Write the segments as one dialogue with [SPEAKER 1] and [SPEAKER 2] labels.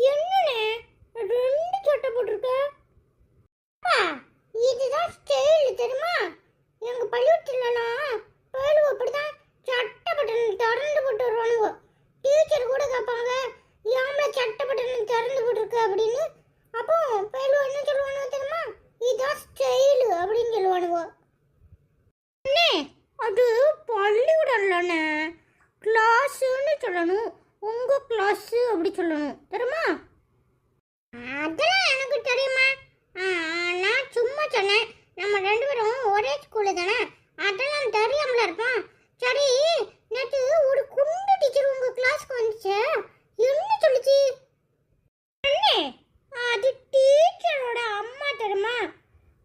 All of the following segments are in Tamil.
[SPEAKER 1] என்னண்ணே ரெண்டு சட்டை போட்டிருக்க? இதுதான் ஸ்டைல் தெரியுமா? எங்க பள்ளிக்கூடத்துலலாம் பேருவ அப்படிதான் சட்டை பட்டன் திறந்து போட்டு வருவானுங்க. டீச்சர் கூட கேட்பாங்க, ஏம்ல சட்டை பட்டன் திறந்து போட்டிருக்க அப்படின்னு. அப்போ பேருவ என்ன சொல்லுவானுங்க தெரியுமா? இதுதான் ஸ்டைல் அப்படின்னு சொல்லுவானுங்க. அண்ணே அது பள்ளிக்கூடம் இல்லைண்ணே, கிளாஸ்ன்னு சொல்லணும். உங்க கிளாஸ் அப்படி சொல்லணும் தெரியுமா? அதெல்லாம் எனக்கு தெரியுமா? நான் சும்மா சொன்னேன். நம்ம ரெண்டு பேரும் ஒரே ஸ்கூலு தானே, அதெல்லாம் தெரியாமல இருப்பான். சரி, நேற்று ஒரு குண்டு டீச்சர் உங்க கிளாஸ்க்கு வந்துச்சு, என்ன சொல்லுச்சு? அண்ணே அது டீச்சரோட அம்மா தெரியுமா?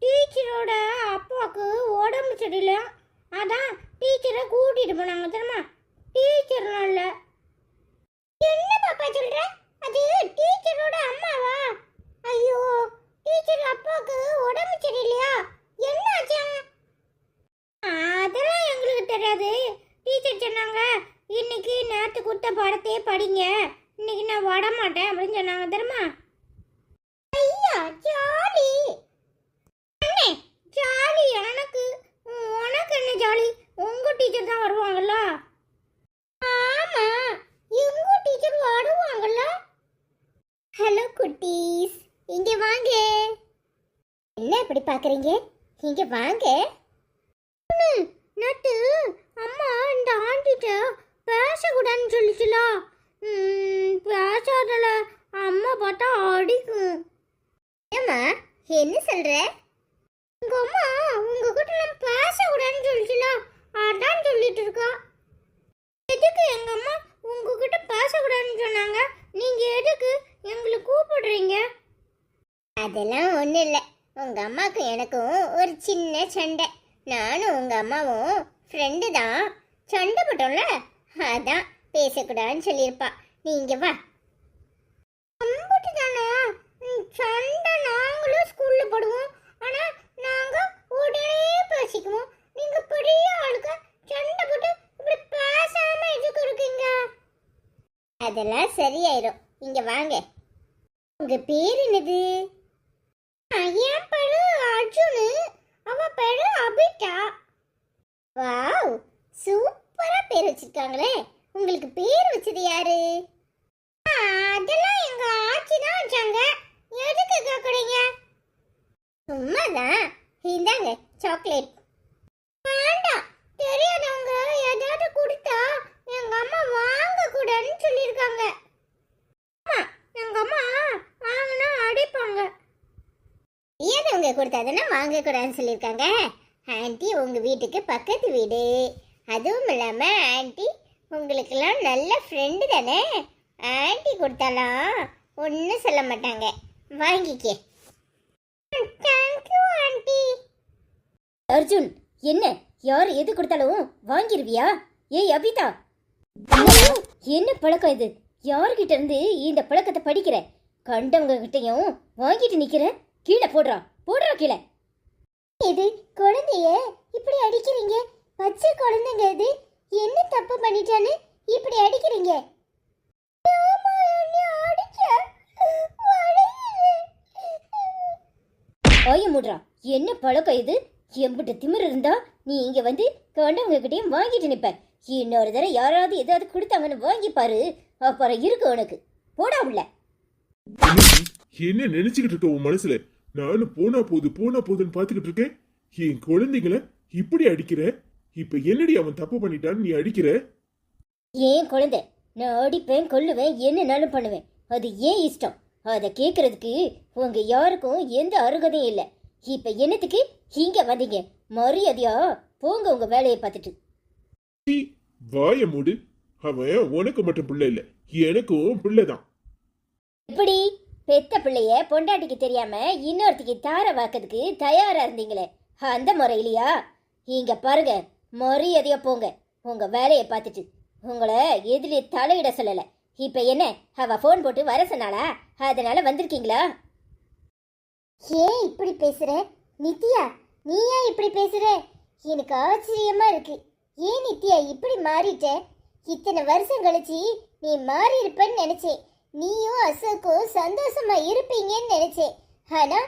[SPEAKER 1] டீச்சரோட அப்பாவுக்கு உடம்பு சரியில்லை, அதான் டீச்சரை கூட்டிட்டு போனாங்க தெரியுமா? டீச்சர்லாம் இல்லை. என்ன பாப்பா சொல்ற? அது டீச்சரோட அம்மாவா? ஐயோ, டீச்சர் அப்பாவுக்கு உடம்பு சரியில்லையா? என்ன ஆச்சா? அதெல்லாம் எங்களுக்கு தெரியாது. டீச்சர் சொன்னாங்க, இன்னைக்கு நேற்று கொடுத்த பாடத்தையே படிங்க, இன்னைக்கு நான் வர மாட்டேன் அப்படின்னு சொன்னாங்க தெரியுமா? ஐயா ஜாலி. அண்ணே ஜாலி எனக்கு, உனக்கு என்ன ஜாலி? உங்க டீச்சர் தான் வருவாங்கல்ல? ஆமா, எங்க டீச்சர் வருவாங்கல்ல. ஹலோ குட்டீஸ், இங்க வாங்க. என்ன இப்படி பாக்குறீங்க? இங்க வாங்க. நட்டு அம்மா இந்த ஆண்டிட்ட பேசக்கூடாதுன்னு சொல்லிச்சுல, பேசாதல அம்மா பார்த்தா அடிக்கும். ஏம்மா என்ன சொல்ற? உங்க அம்மா உங்ககிட்ட நான் பேசக்கூடாதுன்னு சொல்லிச்சுல, அதான் சொல்லிட்டு இருக்கா. எதுக்கு எங்க அம்மா உங்ககிட்ட பேசக்கூடாதுன்னு சொன்னாங்க? நீங்க எதுக்கு எங்களை கூப்பிடுறீங்க? அதெல்லாம் ஒன்றும் இல்லை. உங்க அம்மாவுக்கும் எனக்கும் ஒரு சின்ன சண்டை. நானும் உங்க அம்மாவும் ஃப்ரெண்டு தான், சண்டை போட்டோம்ல, அதான் பேசக்கூடாதுன்னு சொல்லியிருப்பா. நீங்க வா. சண்டை நாங்களும் ஸ்கூல்ல போடுவோம், ஆனா நாங்க உடனே பேசிக்குவோம். நீங்க பெரிய ஆளுக்கு சண்டை போட்டு இப்படி பேசாம எதுக்கு இருக்கீங்க? அதெல்லாம் சரியாயிரும். இங்க வாங்க. உங்க பேர் என்னது? என் பேரு அர்ஜுனு, அவ பேரு அபிதா. வாவ், சூப்பரா பேர் வச்சிருக்காங்களே. உங்களுக்கு பேர் வச்சது யாரு? அதெல்லாம் எங்க ஆச்சி தான் வச்சாங்க. எதுக்கு கேக்குறீங்க? சும்மாதான். இந்தாங்க சாக்லேட். வேண்டாம், தெரியாதவங்க ஏதாவது கொடுத்தா எங்க அம்மா வாங்க கூடாதுன்னு சொல்லியிருக்காங்க. எங்க அம்மா வாங்கினா அடிப்பாங்க. ஏதவங்க கொடுத்தாதுன்னா வாங்க கூடாதுன்னு சொல்லியிருக்காங்க. ஆன்ட்டி உங்க வீட்டுக்கு பக்கத்து வீடு, அதுவும் இல்லாம ஆன்ட்டி உங்களுக்கெல்லாம் நல்ல ஃப்ரெண்டு தானே. ஆன்ட்டி கொடுத்தாலாம் ஒன்றும் சொல்ல மாட்டாங்க, வாங்கிக்க. Thank you anti.
[SPEAKER 2] அர்ஜுன், என்ன யார் எது கொடுத்தாலும் வாங்கிருவியா? ஏய் அபிதா, என்ன பழக்கம் இது? யார்கிட்ட இருந்து இந்த பழக்கத்தை படிக்கிற? கண்டவங்க கிட்டையும் வாங்கிட்டு நிக்கிற? கீழே போடுறா கீழே.
[SPEAKER 1] இது குழந்தைய இப்படி அடிக்கிறீங்க? பச்சை குழந்தைங்க இது, என்ன தப்பு பண்ணிட்டான்னு இப்படி அடிக்கிறீங்க?
[SPEAKER 2] வாய மூடுறா. என்ன பழக்கம் இது? எம்பிட்ட திமிர் இருந்தா நீ இங்க வந்து கண்டவங்க கிட்டையும் வாங்கிட்டு நிப்ப. இன்னொரு தடவை யாராவது ஏதாவது கொடுத்தாங்கன்னு வாங்கி பாரு, அப்புறம் இருக்கு உனக்கு. போடா உள்ள.
[SPEAKER 3] என்ன நினைச்சுக்கிட்டு இருக்க உன் மனசுல? நானும் போனா போதுன்னு பாத்துக்கிட்டு இருக்கேன். என் குழந்தைகளை இப்படி அடிக்கிற? இப்ப என்னடி அவன் தப்பு பண்ணிட்டான்னு நீ அடிக்கிற?
[SPEAKER 2] ஏன் குழந்தை, நான் அடிப்பேன், கொல்லுவேன், என்னன்னாலும் பண்ணுவேன். அது ஏன் இஷ்டம். அதை கேட்கறதுக்கு உங்க யாருக்கும் எந்த அருகதையும் இல்லை. இப்ப என்னத்துக்கு இங்க வந்தீங்க? மரியாதையா போங்க உங்க வேலையை பார்த்துட்டு.
[SPEAKER 3] வாய மூடு. அவன் உனக்கு மட்டும் பிள்ளை இல்ல, எனக்கும் பிள்ளைதான்.
[SPEAKER 2] எப்படி பெத்த பிள்ளைய பொண்டாட்டிக்கு தெரியாம இன்னொருத்திக்கு தார வாக்கிறதுக்கு தயாரா இருந்தீங்களே, அந்த முறையிலையா? இங்க பாருங்க, மரியாதையா போங்க உங்க வேலையை பார்த்துட்டு. உங்களை எதுல தலையிட சொல்லல. இப்ப என்ன, அவ போன் போட்டு வர சொன்னாளா? அதனால வந்திருக்கீங்களா?
[SPEAKER 1] ஏன் இப்படி பேசுற நித்யா? நீ ஏன் இப்படி பேசுற? எனக்கு ஆச்சரியமா இருக்கு. ஏன் நித்யா இப்படி மாறிட்ட? இத்தனை வருஷம் கழிச்சு நீ மாறி இருப்பன்னு நினைச்சேன். நீயும் அசோக்கும் சந்தோஷமா இருப்பீங்கன்னு நினைச்சேன். ஆனா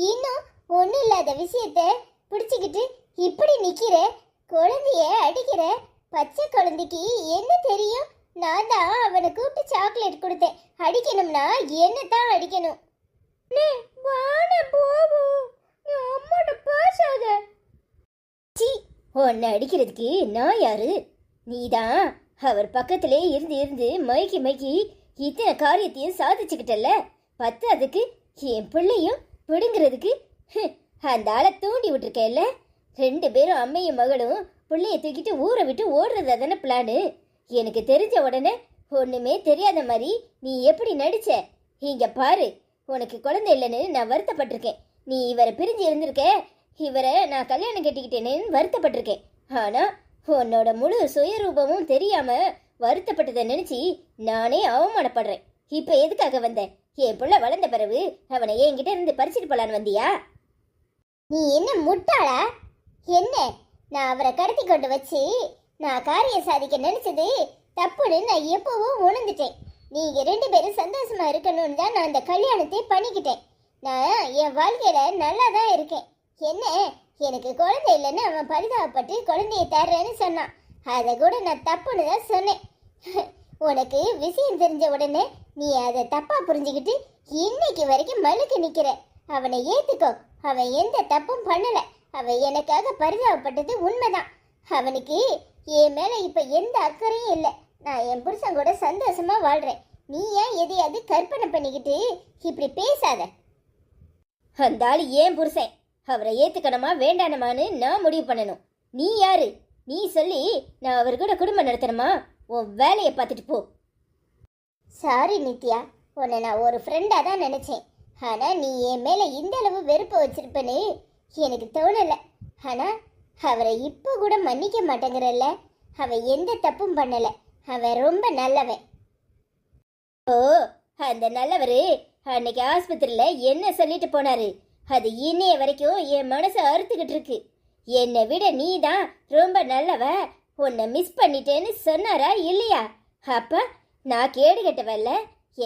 [SPEAKER 1] இன்னும் ஒண்ணும் இல்லாத விஷயத்த பிடிச்சுக்கிட்டு இப்படி நிக்கிற, குழந்தைய அடிக்கிற. பச்சை குழந்தைக்கு என்ன தெரியும்? நான் தான் அவனை கூப்பிட்டு சாக்லேட் கொடுத்தேன். அடிக்கணும்னா என்ன தான் அடிக்கணும்.
[SPEAKER 2] உன்னை அடிக்கிறதுக்கு நான் யாரு? நீதான் அவர் பக்கத்திலே இருந்து இருந்து மைக்கி மைக்கி இத்தனை காரியத்தையும் சாதிச்சுக்கிட்டல. அதுக்கு என் பிள்ளையும் பிடுங்கிறதுக்கு அந்த ஆளை தூண்டி விட்டுருக்கேல்ல. 2 பேரும் அம்மையும் மகளும் பிள்ளைய தூக்கிட்டு ஊரை விட்டு ஓடுறது தானே பிளானு. எனக்கு தெரிஞ்ச உடனே ஒண்ணுமே தெரியாத மாதிரி நீ எப்படி நடிச்ச? இங்க பாரு, உனக்கு குழந்தை இல்லைன்னு நான் வருத்தப்பட்டிருக்கேன். நீ இவரை பிரிஞ்சு இருந்திருக்க, இவரை நான் கல்யாணம் கட்டிக்கிட்டேனேன்னு வருத்தப்பட்டிருக்கேன். ஆனா உன்னோட முழு சுயரூபமும் தெரியாம வருத்தப்பட்டதை நினைச்சு நானே அவமானப்படுறேன். இப்ப எதுக்காக வந்த? என் புள்ள வளர்ந்த பிறகு அவனை என்கிட்ட இருந்து பறிச்சுட்டு போலான்னு வந்தியா?
[SPEAKER 1] நீ என்ன முட்டாளா? என்ன, நான் அவரை கடத்தி கொண்டு வச்சு நான் காரியம் சாதிக்க நினைச்சது தப்புன்னு நான் எப்பவும் உணர்ந்துட்டேன். நீங்க 2 பேரும் சந்தோஷமா இருக்கணும்னு தான் நான் இந்த கல்யாணத்தை பண்ணிக்கிட்டேன். நான் என் வாழ்க்கையில நல்லா தான் இருக்கேன். என்ன, எனக்கு குழந்தை இல்லைன்னு அவன் பரிதாபப்பட்டு குழந்தைய தர்றேன்னு சொன்னான். அதை கூட நான் தப்புன்னு தான் சொன்னேன். உனக்கு விஷயம் தெரிஞ்ச உடனே நீ அதை தப்பா புரிஞ்சுக்கிட்டு இன்னைக்கு வரைக்கும் மழுக்கு நிக்கிற. அவனை ஏத்துக்கோ, அவன் எந்த தப்பும் பண்ணல. அவன் எனக்காக பரிதாபப்பட்டது உண்மைதான். அவனுக்கு என் மேல இப்ப எந்த அக்கறையும் இல்லை. நான் என் புருஷன் கூட சந்தோஷமா வாழ்றேன். நீ ஏன் எதையாவது கற்பனை பண்ணிக்கிட்டு இப்படி பேசாத.
[SPEAKER 2] அந்த ஆளு ஏன் புருஷன், அவரை ஏத்துக்கணுமா வேண்டானமான்னு நான் முடிவு பண்ணணும். நீ யாரு? நீ சொல்லி நான் அவர் கூட குடும்பம் நடத்தணுமா? உன் வேலையை பார்த்துட்டு போ.
[SPEAKER 1] சாரி நித்யா, உன்னை நான் ஒரு ஃப்ரெண்டா தான் நினைச்சேன். ஆனா நீ என் மேல இந்த அளவு வெறுப்பு வச்சிருப்பேன்னு எனக்கு தோணல. ஆனா அவரை இப்ப கூட மன்னிக்க மாட்டேங்கிறல்ல. அவன் எந்த தப்பும் பண்ணல. அவன் ரொம்ப நல்லவன்.
[SPEAKER 2] ஓ, அந்த நல்லவரு அன்னைக்கு ஆஸ்பத்திரியில என்ன சொல்லிட்டு போனாரு? அது இன்னைய வரைக்கும் என் மனசை அறுத்துக்கிட்டு இருக்கு. என்னை விட நீ தான் ரொம்ப நல்லவ, உன்னை மிஸ் பண்ணிட்டேன்னு சொன்னாரா இல்லையா? அப்ப நான் கேடு கட்டவல்ல,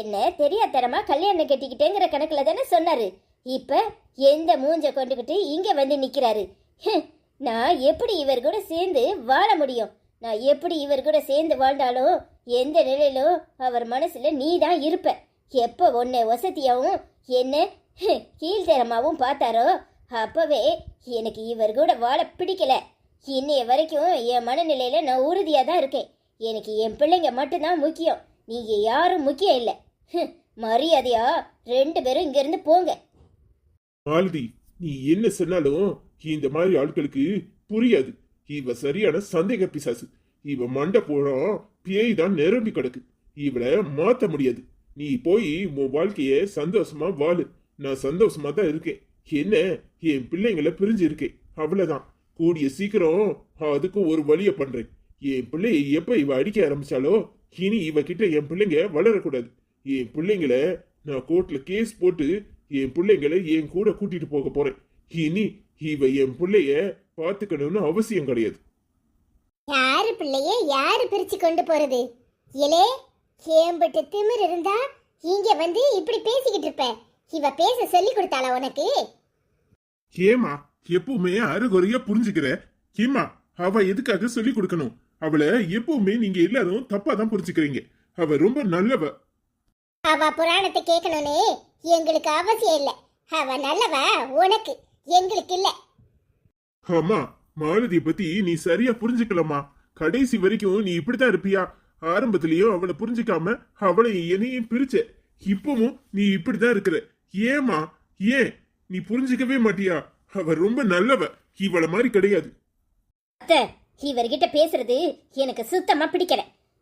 [SPEAKER 2] என்ன தெரியாதனமா கல்யாணம் கட்டிக்கிட்டேங்கிற கணக்குல தானே சொன்னாரு. இப்ப எந்த மூஞ்ச கொண்டுகிட்டு இங்க வந்து நிக்கிறாரு? நான் எப்படி இவர் கூட சேர்ந்து வாழ முடியும்? நான் எப்படி இவர் கூட சேர்ந்து வாழ்ந்தாலும் எந்த நிலையிலும் அவர் மனசுல நீ தான் இருப்ப. எப்போ உன்னை வசதியாவும் என்ன கீழ்த்தரமாவும் பார்த்தாரோ அப்பவே எனக்கு இவர் கூட வாழ பிடிக்கல. இன்னைய வரைக்கும் என் மனநிலையில நான் உறுதியா தான் இருக்கேன். எனக்கு என் பிள்ளைங்க மட்டும்தான் முக்கியம். நீங்க யாரும் முக்கியம் இல்லை. மரியாதையா 2 பேரும் இங்க இருந்து போங்க.
[SPEAKER 3] மாலதி, நீ என்ன சொன்னாலும் இந்த மாதிரி ஆட்களுக்கு புரியாது. இவ சரியான சந்தேக பிசாசு. இவ மண்டை போறோம் பேய் தான் நிரம்பி கிடக்கு. இவளை மாத்த முடியாது. நீ போய் உன் வாழ்க்கைய சந்தோஷமா வாழு. நான் சந்தோஷமா தான் இருக்கேன். என்ன, என் பிள்ளைங்களை பிரிஞ்சு இருக்கேன், அவ்வளவுதான். கூடிய சீக்கிரம் அதுக்கு ஒரு வழிய பண்றேன். என் பிள்ளைய எப்ப இவ அடிக்க ஆரம்பிச்சாலோ இனி இவ கிட்ட என் பிள்ளைங்க வளரக்கூடாது. என் பிள்ளைங்களை நான் கோர்ட்ல கேஸ் போட்டு என் பிள்ளைங்களை என் கூட கூட்டிட்டு போக போறேன். இனி இவ என் பிள்ளைய பாத்துக்கணும்னு அவசியம் கிடையாது.
[SPEAKER 1] யாரு பிள்ளைய யாரு பிரிச்சு கொண்டு போறது? இலே, கேம்பட்டு திமிர் இருந்தா இங்க வந்து இப்படி பேசிக்கிட்டு இருப்ப. இவ பேச சொல்லி கொடுத்தாளா உனக்கு?
[SPEAKER 3] ஏமா எப்பவுமே அரைகுறையா புரிஞ்சுக்கிற? ஏமா அவ எதுக்காக சொல்லி கொடுக்கணும்? அவளை எப்பவுமே நீங்க எல்லாரும் தப்பா தான் புரிஞ்சுக்கிறீங்க. அவ ரொம்ப நல்லவ.
[SPEAKER 1] அவ புராணத்தை கேட்கணும்னு எங்களுக்கு அவசியம் இல்ல. அவ நல்லவ உனக்கு, எங்களுக்கு இல்ல.
[SPEAKER 3] ஆமா, மாலதியை பத்தி நீ சரியா புரிஞ்சுக்கலாமா? கடைசி வரைக்கும் நீ இப்படித்தான் இருப்பியா? ஆரம்பத்திலயும் அவளை புரிஞ்சுக்காம அவளை என்னையும் பிரிச்ச. இப்பவும் நீ இப்படிதான் இருக்கிற. ஏமா, ஏன் நீ புரிஞ்சுக்கவே மாட்டியா? அவ ரொம்ப நல்லவ, இவள மாதிரி கிடையாது.
[SPEAKER 2] அத்தை, இவர்கிட்ட பேசுறது எனக்கு சுத்தமா பிடிக்கல.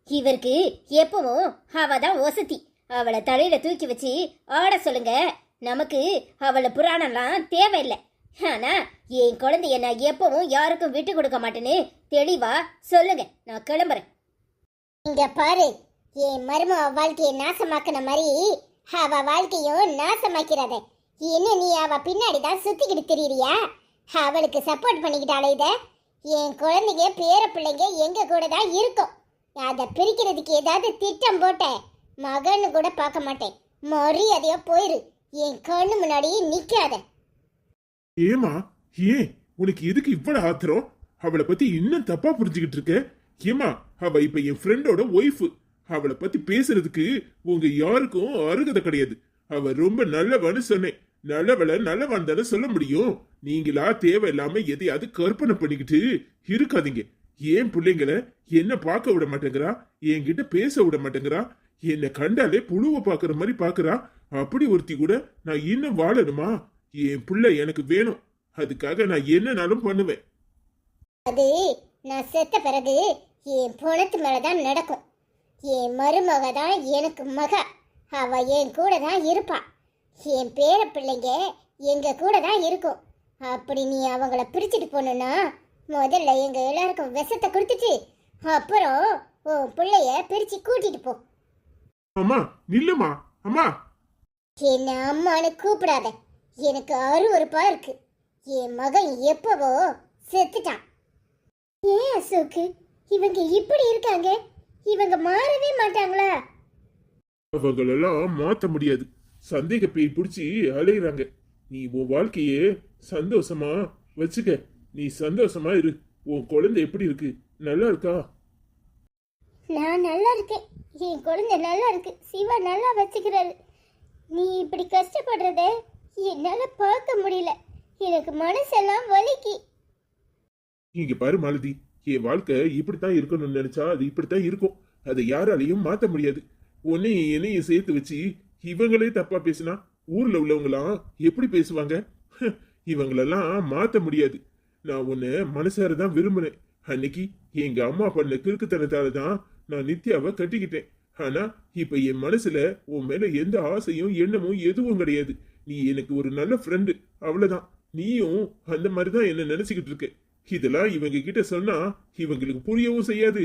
[SPEAKER 2] இவருக்கு எப்பவும் அவதான் வசதி. அவளை தலையில தூக்கி வச்சு ஆட சொல்லுங்க. நமக்கு அவளை புராணம்லாம் தேவையில்லை. ஆனா என் குழந்தைய நான் எப்பவும் யாருக்கும் விட்டு கொடுக்க மாட்டேன்னு தெளிவா சொல்லுங்க. நான் கிளம்புறேன்.
[SPEAKER 1] இங்க பாரு, என் மருமக வாழ்க்கையை நாசமாக்குன மாதிரி அவ வாழ்க்கையும் நாசமாக்கிறாத. இன்னும் நீ அவ பின்னாடி தான் சுத்திக்கிட்டு திரியிறியா? அவளுக்கு சப்போர்ட் பண்ணிக்கிட்டாலே இத. என் குழந்தைங்க பேர பிள்ளைங்க எங்க கூட தான் இருக்கும். அதை பிரிக்கிறதுக்கு ஏதாவது திட்டம் போட்ட மகன்னு கூட பார்க்க மாட்டேன். மரியாதையா போயிரு. என் கண்ணு முன்னாடியே நிக்காத.
[SPEAKER 3] ஏமா, ஏன் உனக்கு எதுக்கு இவ்வளவு ஆத்திரம்? அவளை பத்தி இன்னும் தப்பா புரிஞ்சுக்கிட்டு இருக்க? ஏமா, அவ இப்ப என் ஃப்ரெண்டோட ஒய்ஃப். அவளை பத்தி பேசுறதுக்கு உங்க யாருக்கும் அருகதை கிடையாது. அவ ரொம்ப நல்லவன்னு சொன்னேன். நல்லவள நல்லவான் தானே சொல்ல முடியும். நீங்களா தேவையில்லாம எதையாவது கற்பனை பண்ணிக்கிட்டு இருக்காதீங்க. ஏன் பிள்ளைங்களை என்ன பார்க்க விட மாட்டேங்கிறா, என்கிட்ட பேச விட மாட்டேங்கிறா, என்னை கண்டாலே புழுவை பாக்குற மாதிரி பாக்குறா. அப்படி ஒருத்தி கூட நான் இன்னும் வாழணுமா? என் பிள்ளை எனக்கு வேணும். அதுக்காக நான் என்னனாலும் பண்ணுவேன்.
[SPEAKER 1] அது நான் செத்த பிறகு என் பொணத்து மேலதான் நடக்கும். என் மருமக தான் எனக்கு மக. அவ என் கூட தான் இருப்பா. என் பேர பிள்ளைங்க எங்க கூட தான் இருக்கும். அப்படி நீ அவங்கள பிரிச்சுட்டு போனா முதல்ல எங்க எல்லாருக்கும் விஷத்தை கொடுத்துட்டு அப்புறம் உன் பிள்ளைய பிரிச்சு கூட்டிட்டு போ.
[SPEAKER 3] அம்மா நில்லுமா. அம்மா,
[SPEAKER 1] என்ன அம்மானு கூப்பிடாத. எனக்கு அருவருப்பா இருக்கு. என் மகன் எப்பவோ செத்துட்டான். ஏன் அசோக்கு இவங்க இப்படி இருக்காங்க? இவங்க மாறவே மாட்டாங்களா?
[SPEAKER 3] அவங்களெல்லாம் மாத்த முடியாது. சந்தேக பேய் பிடிச்சி அலையிறாங்க. நீ உன் வாழ்க்கையே சந்தோஷமா வச்சுக்க. நீ சந்தோஷமா இரு. உன் குழந்தை எப்படி இருக்கு? நல்லா இருக்கா?
[SPEAKER 1] நான் நல்லா இருக்கேன். என் குழந்தை நல்லா இருக்கு. சிவா நல்லா வச்சுக்கிறாரு. நீ இப்படி கஷ்டப்படுறத என்னால பார்க்க முடியல. எனக்கு மனசெல்லாம் வலிக்கு.
[SPEAKER 3] இங்க பாரு மாலதி, என் வாழ்க்கை இப்படித்தான் இருக்கணும்னு நினைச்சா அது இப்படித்தான் இருக்கும். அதை யாராலையும் மாத்த முடியாது. உன்னையும் என்னையும் சேர்த்து வச்சு இவங்களே தப்பா பேசினா ஊர்ல உள்ளவங்களாம் எப்படி பேசுவாங்க? இவங்களெல்லாம் மாத்த முடியாது. நான் உன்னை மனசாரதான் விரும்பினேன். அன்னைக்கு எங்க அம்மா பண்ண கிறுக்குத்தனத்தால தான் நான் நித்யாவை கட்டிக்கிட்டேன். ஆனா இப்ப என் மனசுல உன் மேல எந்த ஆசையும் எண்ணமும் எதுவும் கிடையாது. நீ எனக்கு ஒரு நல்ல ஃப்ரெண்டு, அவ்வளவுதான். நீயும் அந்த மாதிரிதான் என்ன நினைச்சுக்கிட்டு இருக்க. இதெல்லாம் இவங்க கிட்ட சொன்னா இவங்களுக்கு புரியவும் செய்யாது,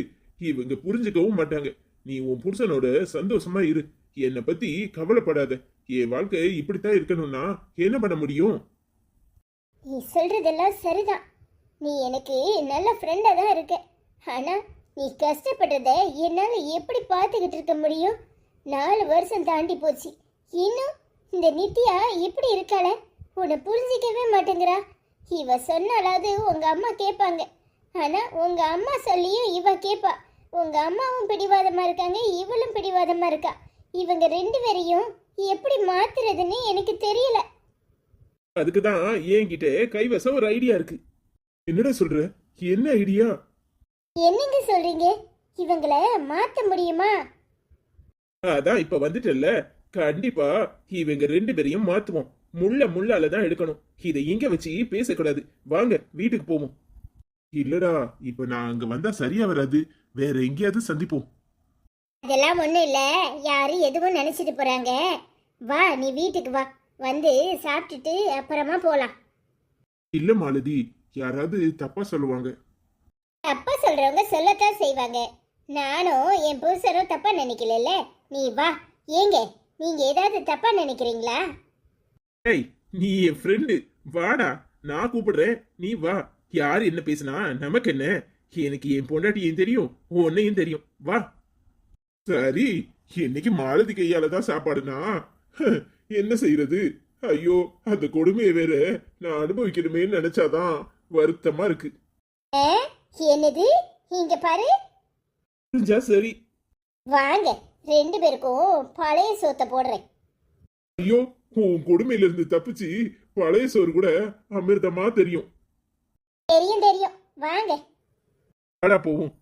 [SPEAKER 3] இவங்க புரிஞ்சுக்கவும் மாட்டாங்க. நீ உன் புருஷனோட சந்தோஷமா இரு. என்னை பத்தி கவலைப்படாத. என் வாழ்க்கை இப்படித்தான் இருக்கணும்னா என்ன பண்ண முடியும்?
[SPEAKER 1] நீ சொல்றதெல்லாம் சரிதான். நீ எனக்கு நல்ல ஃப்ரெண்டா தான் இருக்க. ஆனா நீ கஷ்டப்படுறத என்னால எப்படி பார்த்துக்கிட்டு இருக்க முடியும்? 4 வருஷம் தாண்டி போச்சு. இன்னும் இந்த நித்யா இப்படி இருக்காள? உன்னை புரிஞ்சிக்கவே மாட்டேங்கிறா. இவ சொன்னாலாவது உங்க அம்மா கேட்பாங்க. ஆனா உங்க அம்மா சொல்லியும் இவ கேட்பா. உங்க அம்மாவும் பிடிவாதமா இருக்காங்க, இவளும் பிடிவாதமா இருக்கா. இவங்க 2 பேரையும் எப்படி மாத்துறதுன்னு எனக்கு தெரியல.
[SPEAKER 3] அதுக்குதான் என்கிட்ட கைவசம் ஒரு ஐடியா இருக்கு. என்னடா சொல்ற? என்ன ஐடியா?
[SPEAKER 1] என்னங்க சொல்றீங்க? இவங்கள மாத்த முடியுமா?
[SPEAKER 3] அதான் இப்ப வந்துட்டல்ல, கண்டிப்பா இவங்க 2 பேரையும் மாத்துவோம். முள்ளால தான் எடுக்கணும். இதை இங்க வச்சு பேசக்கூடாது. வாங்க வீட்டுக்கு போவோம். இல்லடா, இப்ப நான் அங்க வந்தா சரியா வராது. வேற எங்கேயாவது சந்திப்போம்.
[SPEAKER 1] அதெல்லாம் ஒண்ணும் இல்ல. யாரும் எதுவும் நினைச்சிட்டு போறாங்க. வா, நீ வீட்டுக்கு வா. வந்து சாப்பிட்டுட்டு அப்புறமா போலாம்.
[SPEAKER 3] இல்ல மாலதி, யாராவது தப்பா சொல்லுவாங்க.
[SPEAKER 1] தப்பா சொல்றவங்க சொல்லத்தான் செய்வாங்க. நானும் என் புருஷரும் தப்பா நினைக்கல. நீ வா. ஏங்க, நீங்க ஏதாவது தப்பா நினைக்கிறீங்களா?
[SPEAKER 3] ஏய், நீ என் ஃப்ரெண்டு, வாடா. நான் கூப்பிடுறேன், நீ வா. யாரு என்ன பேசினா நமக்கு என்ன? எனக்கு என் பொண்டாட்டியும் தெரியும், உன்னையும் தெரியும். வா. சரி, இன்னைக்கு மாலதி கையால தான் சாப்பாடுனா என்ன செய்யறது? ஐயோ, அந்த கொடுமையை வேற நான் அனுபவிக்கணுமேன்னு நினைச்சாதான் வருத்தமா இருக்கு.
[SPEAKER 1] ஆ, என்னது? இங்க பாரு.
[SPEAKER 3] புரிஞ்சா சரி.
[SPEAKER 1] வாங்க, 2 பேருக்கும் பழைய சோத்தை போடுறேன்.
[SPEAKER 3] ஐயோ, உன் கொடுமையில இருந்து தப்பிச்சு பழைய சோறு கூட அமிர்தமா தெரியும்.
[SPEAKER 1] தெரியும் தெரியும். வாங்க.
[SPEAKER 3] வாடா போவோம்.